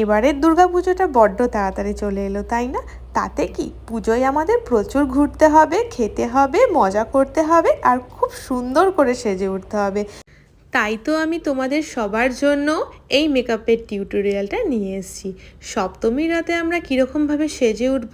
এবারের দুর্গাপুজোটা বড্ড তাড়াতাড়ি চলে এলো, তাই না? তাতে কি, পুজোয় আমাদের প্রচুর ঘুরতে হবে, খেতে হবে, মজা করতে হবে আর খুব সুন্দর করে সেজে উঠতে হবে। তাই তো আমি তোমাদের সবার জন্য এই মেকআপের টিউটোরিয়ালটা নিয়ে এসেছি। সপ্তমীর রাতে আমরা কীরকমভাবে সেজে উঠব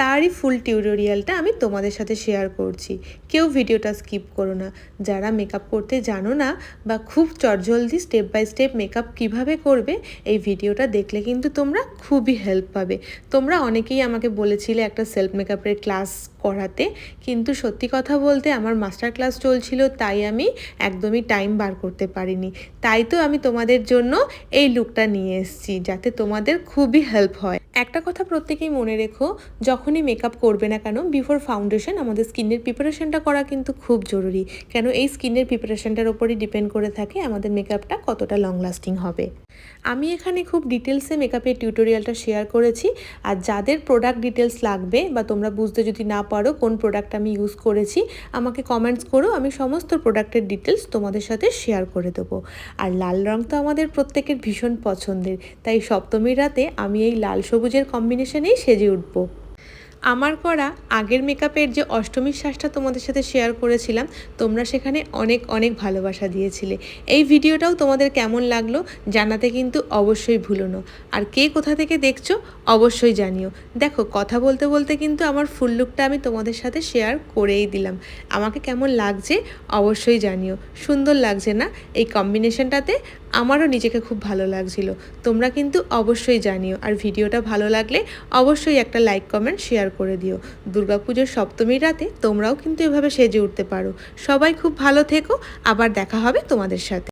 তারই ফুল টিউটোরিয়ালটা আমি তোমাদের সাথে শেয়ার করছি। কেউ ভিডিওটা স্কিপ করো না। যারা মেকআপ করতে জানো না বা খুব চটজলদি স্টেপ বাই স্টেপ মেকআপ কিভাবে করবে, এই ভিডিওটা দেখলে কিন্তু তোমরা খুবই হেল্প পাবে। তোমরা অনেকেই আমাকে বলেছিলে একটা সেলফ মেকআপের ক্লাস করাতে, কিন্তু সত্যি কথা বলতে আমার মাস্টার ক্লাস চলছিল, তাই আমি একদমই টাইম বার করতে পারিনি। তাই তো আমি তোমাদের জন্য এই লুকটা নিয়ে এসেছি, যাতে তোমাদের খুবই হেল্প হয়। একটা কথা প্রত্যেকেই মনে রেখো, যখনই মেকআপ করবে না কেন, বিফোর ফাউন্ডেশন আমাদের স্কিনের প্রিপারেশনটা করা কিন্তু খুব জরুরি। কেন, এই স্কিনের প্রিপারেশনটার ওপরই ডিপেন্ড করে থাকে আমাদের মেকআপটা কতটা লং লাস্টিং হবে। আমি এখানে খুব ডিটেলসে মেকআপের টিউটোরিয়ালটা শেয়ার করেছি। আর যাদের প্রোডাক্ট ডিটেলস লাগবে বা তোমরা বুঝতে যদি না পারো কোন প্রোডাক্ট আমি ইউজ করেছি, আমাকে কমেন্টস করো, আমি সমস্ত প্রোডাক্টের ডিটেলস তোমাদের সাথে শেয়ার করে দেবো। আর লাল রং তো আমাদের প্রত্যেকের ভীষণ পছন্দের, তাই সপ্তমীর রাতে আমি এই লাল সবুজের কম্বিনেশনেই সেজে উঠবো। আমার করা আগের মেকআপের যে অষ্টমীর শ্বাসটা তোমাদের সাথে শেয়ার করেছিলাম, তোমরা সেখানে অনেক অনেক ভালোবাসা দিয়েছিলে। এই ভিডিওটাও তোমাদের কেমন লাগলো জানাতে কিন্তু অবশ্যই ভুলো না। আর কে কোথা থেকে দেখছো অবশ্যই জানিও। দেখো, কথা বলতে বলতে কিন্তু আমার ফুল লুকটা আমি তোমাদের সাথে শেয়ার করেই দিলাম। আমাকে কেমন লাগছে অবশ্যই জানিও। সুন্দর লাগছে না এই কম্বিনেশনটাতে? আমারও নিজেকে খুব ভালো লাগছিল। তোমরা কিন্তু অবশ্যই জানিও। আর ভিডিওটা ভালো লাগলে অবশ্যই একটা লাইক কমেন্ট শেয়ার করে দিও। দুর্গাপুজোর সপ্তমীর রাতে তোমরাও কিন্তু এভাবে সেজে উঠতে পারো। সবাই খুব ভালো থেকো, আবার দেখা হবে তোমাদের সাথে।